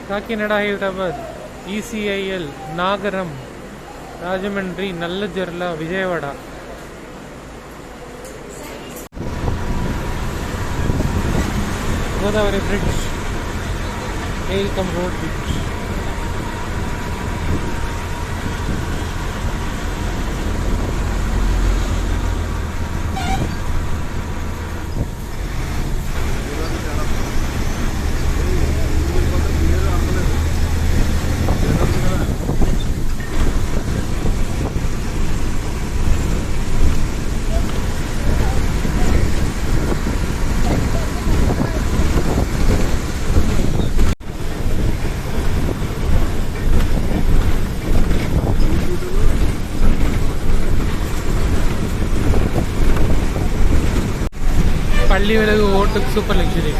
Kakinada, Hyderabad, ECIL, Nagaram, Rajamandri, Nallajerla, Vijayawada. Godavari Bridge, Ailcom Road Bridge. Palli Velagu Otuk super luxury.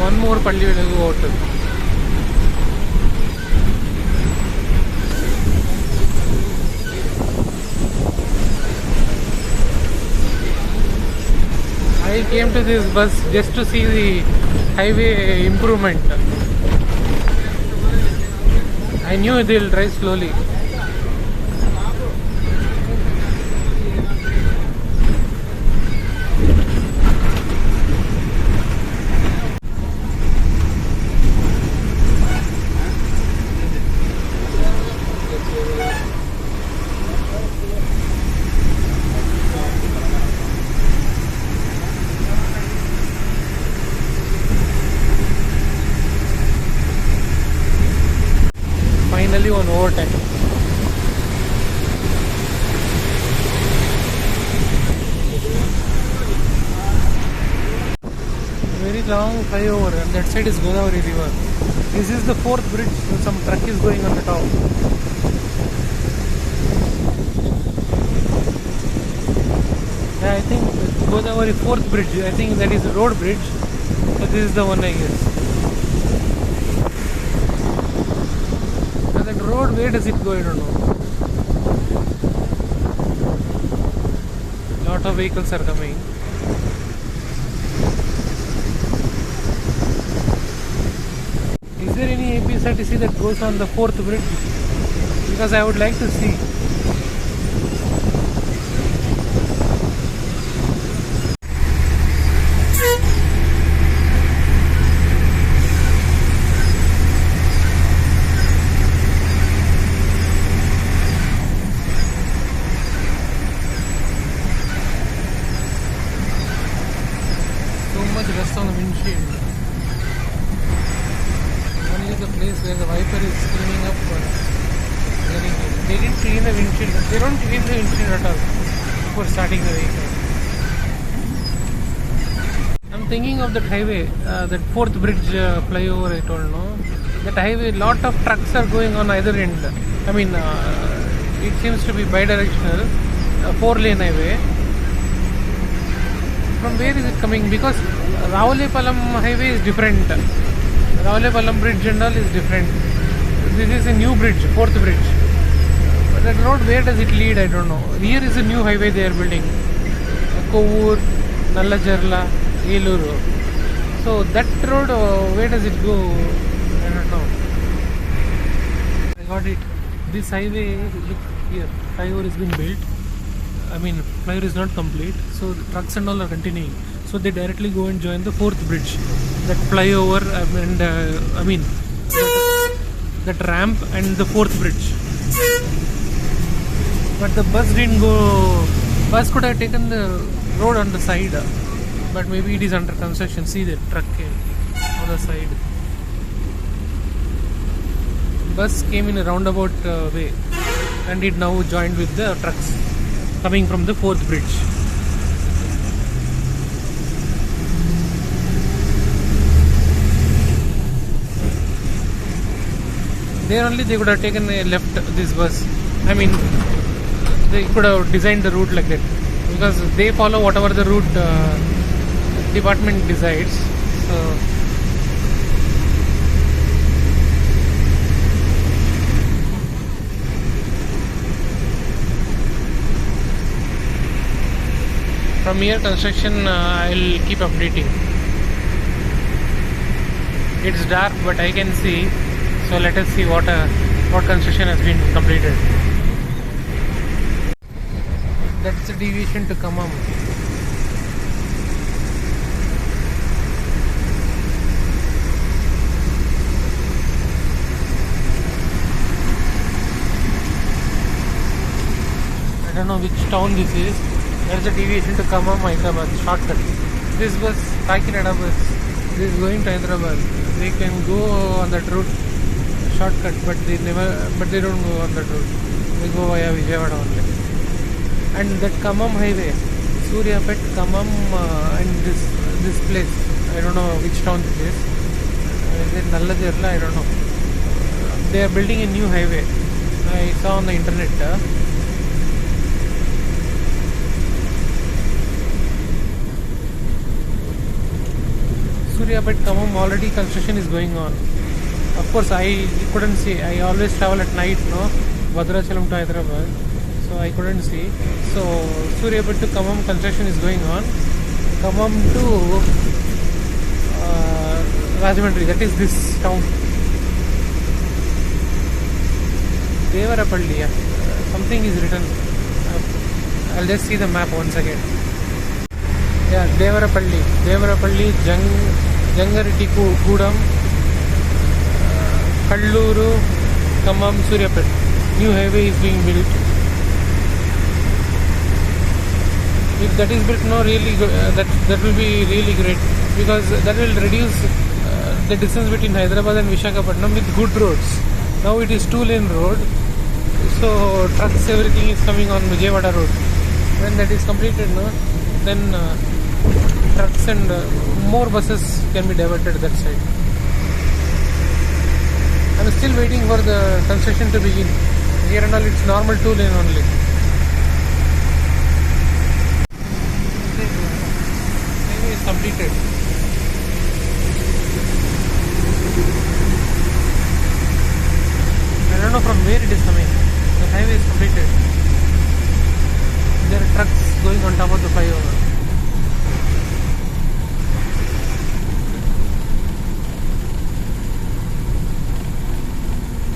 One more Palli Velagu Otuk. I came to this bus just to see the highway improvement. I knew they'll drive slowly. Finally on overtake. Very long flyover, and that side is Godavari River. This is the fourth bridge, so some truck is going on the top. Yeah, I think Godavari fourth bridge, I think that is a road bridge. So this is the one, I guess. That road, where does it go? I don't know. Lot of vehicles are coming. Is there any APSRTC that goes on the fourth bridge? Because I would like to see. Rust on the windshield. One is the place where the wiper is cleaning up. They didn't clean the windshield. They don't clean the windshield at all before starting the vehicle. I'm thinking of that highway, that fourth bridge flyover. I told no. That highway, lot of trucks are going on either end. I mean, it seems to be bi-directional, 4-lane highway. From where is it coming? Because Raulepalam highway is different. Raulepalam bridge and all is different. This is a new bridge, fourth bridge. But that road, where does it lead? I don't know. Here is a new highway they are building. Kovur, Nallajerla, Eluru. So that road, where does it go? I don't know. I got it. This highway, look here, flyover is being built. I mean, flyover is not complete, so the trucks and all are continuing. So they directly go and join the fourth bridge, that flyover and I mean that ramp and the fourth bridge. But the bus didn't go. Bus could have taken the road on the side, but maybe it is under construction. See the truck on the side. Bus came in a roundabout way, and it now joined with the trucks coming from the fourth bridge. There only they could have taken a left this bus. I mean, they could have designed the route like that, because they follow whatever the route department decides. So from here construction I'll keep updating. It's dark, but I can see. So let us see what construction has been completed. That's the deviation to Khammam. I don't know which town this is. There's a deviation to Khammam, Hyderabad, shortcut. This bus, Kakinada bus, this is going to Hyderabad. They can go on that route, shortcut, but they don't go on that route. They go via Vijayawada only. And that Khammam highway, Suryapet, Khammam, and this place, I don't know which town this is. Is it Nallajerla? I don't know. They are building a new highway. I saw on the internet. Suryapet, Khammam, already construction is going on. Of course, I couldn't see. I always travel at night, no? Bhadrachalam to Hyderabad. So I couldn't see. So Suryapet to Khammam construction is going on. Khammam to Rajahmundry, that is this town. Devarapalli, yeah. Something is written. I'll just see the map once again. Yeah, Devarapalli, Jangareddy Gudam, Kalluru, Khammam, Suryapet. New highway is being built. If that is built now, really good, that will be really great, because that will reduce the distance between Hyderabad and Visakhapatnam with good roads. Now it is 2-lane road, so trucks, everything is coming on Vijayawada road. When that is completed, no, then trucks and more buses can be diverted that side. I am still waiting for the construction to begin. Here and all it's normal 2-lane only. Highway is completed. I don't know from where it is coming. The highway is completed. There are trucks going on top of the flyover.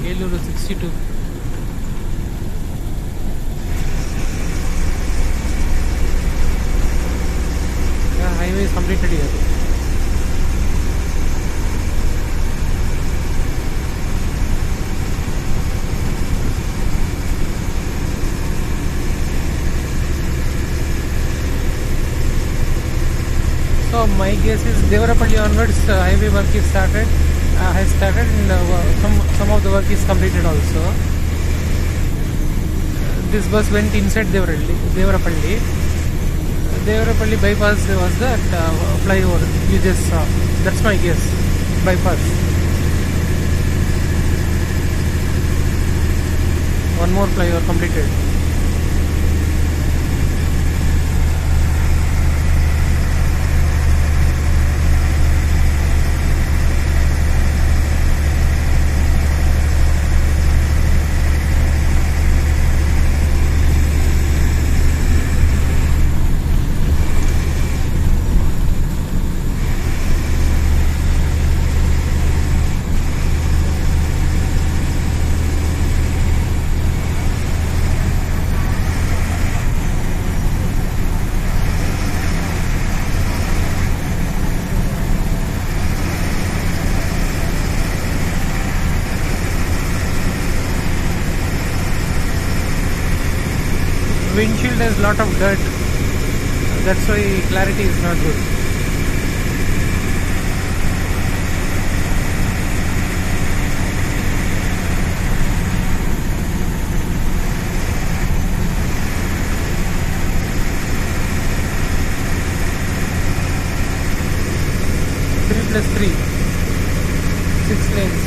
Eluru 62. Yeah, highway is completed here. So my guess is Devarapalli onwards highway work is started. Has started, and some of the work is completed also. This bus went inside Devarapalli. Devarapalli bypass was that flyover you just saw. That's my guess. Bypass. One more flyover completed. Windshield has lot of dirt, that's why clarity is not good. Three plus 3, 6 lanes.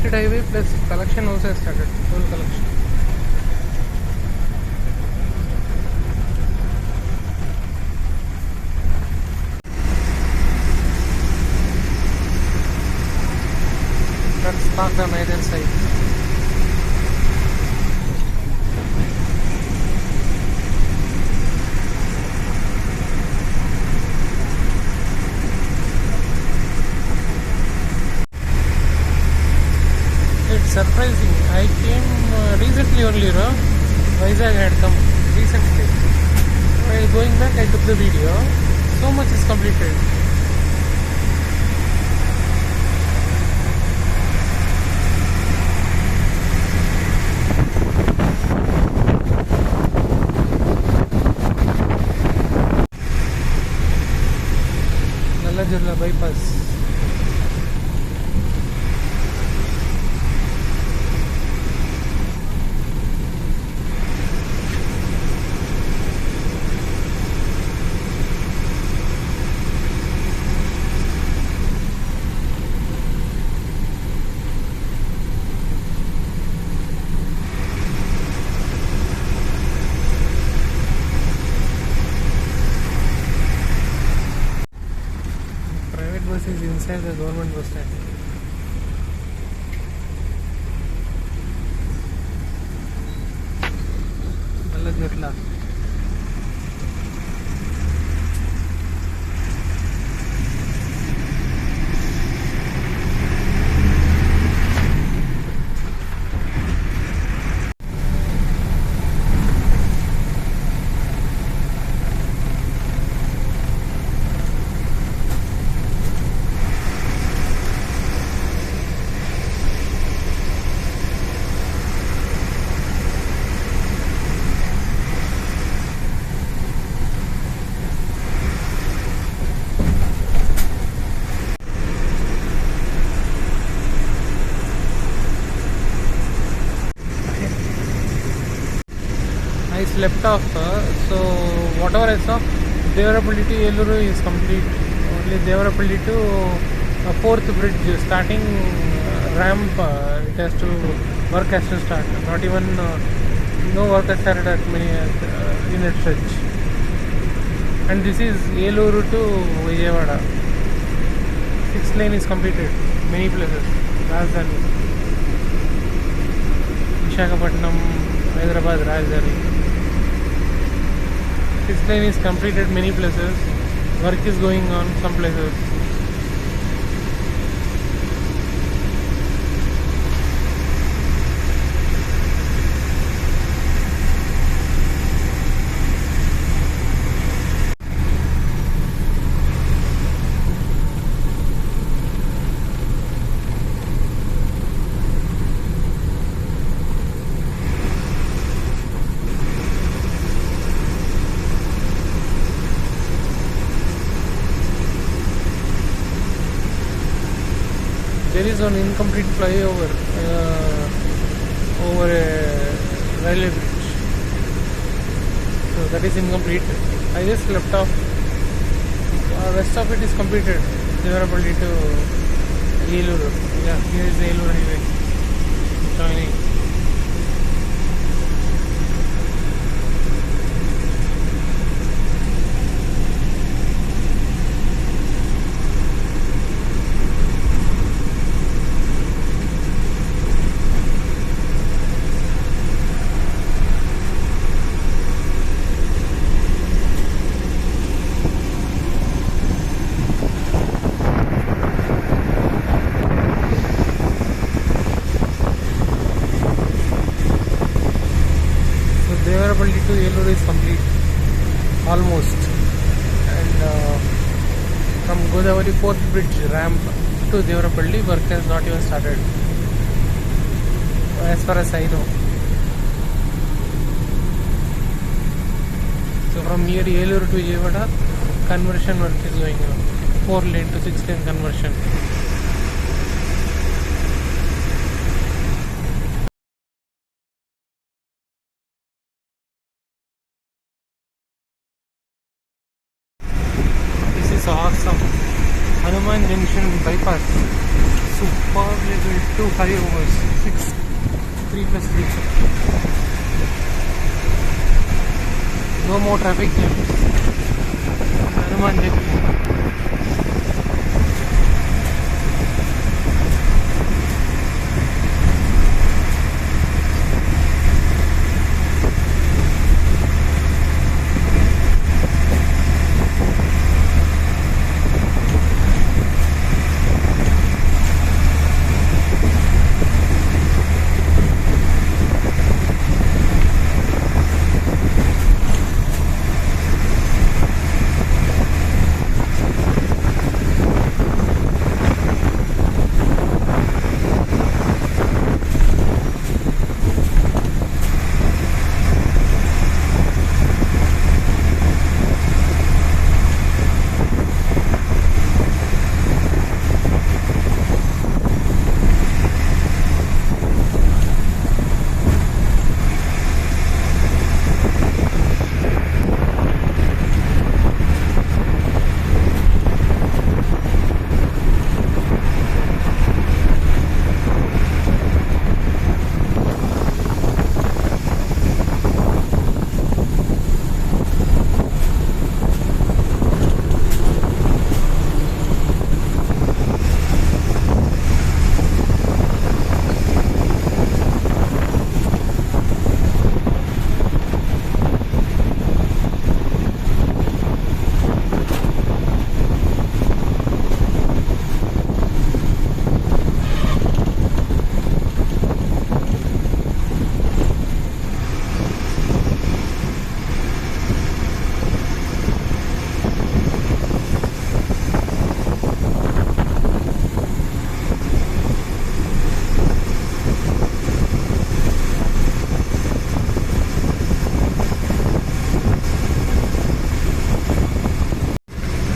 completed highway plus collection also has started. Toll collection. Trucks parked on either side. It's surprising. I came recently only, no? Vizag had come recently. While going back, I took the video. So much is completed. Nallajurla bypass. Bus is inside the government bus stand. Nallajurla. I slept off, so whatever I saw, Devarapalli to Eluru is complete. Only Devarapalli to fourth bridge starting ramp, it has to work has to start. Not even no work has started at many in its stretch. And this is Eluru to Vijayawada. 6th lane is completed. Many places. Rajdhani, Visakhapatnam, Hyderabad, Rajdhani. 6th lane is completed many places. Work is going on some places. There is an incomplete flyover over a railway bridge. So that is incomplete. I just left off. Rest of it is completed. Devarapalli to Eluru. Yeah, here is the Eluru highway. Joining. Devarapalli to Eluru is complete, almost, and from Godavari 4th bridge ramp to Devarapalli work has not even started, as far as I know. So from here Eluru to Vijayawada, conversion work is going on, 4 lane to 6 lane conversion. Awesome. Hanuman Junction bypass. Superbly built. 2 flyovers. 6. 3 plus 3. No more traffic jams. Hanuman Junction.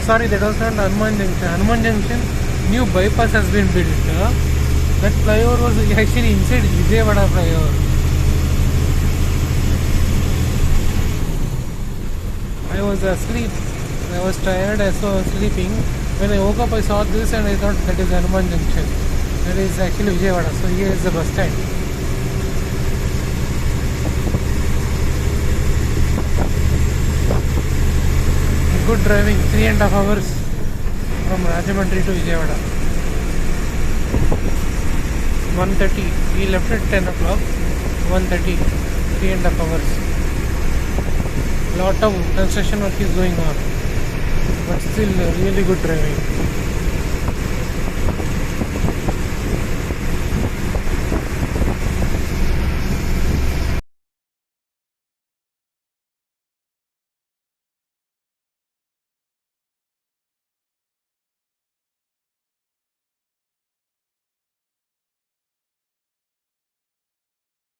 Sorry, that was not Hanuman Junction. Hanuman Junction, new bypass has been built. That flyover was actually inside Vijayawada flyover. I was asleep. I was tired, so I was sleeping. When I woke up, I saw this and I thought that is Hanuman Junction. That is actually Vijayawada. So here is the bus stand. Good driving, 3.5 hours from Rajahmundry to Vijayawada. 1:30. We left at 10 o'clock. 1:30. 3.5 hours. Lot of construction work is going on, but still really good driving.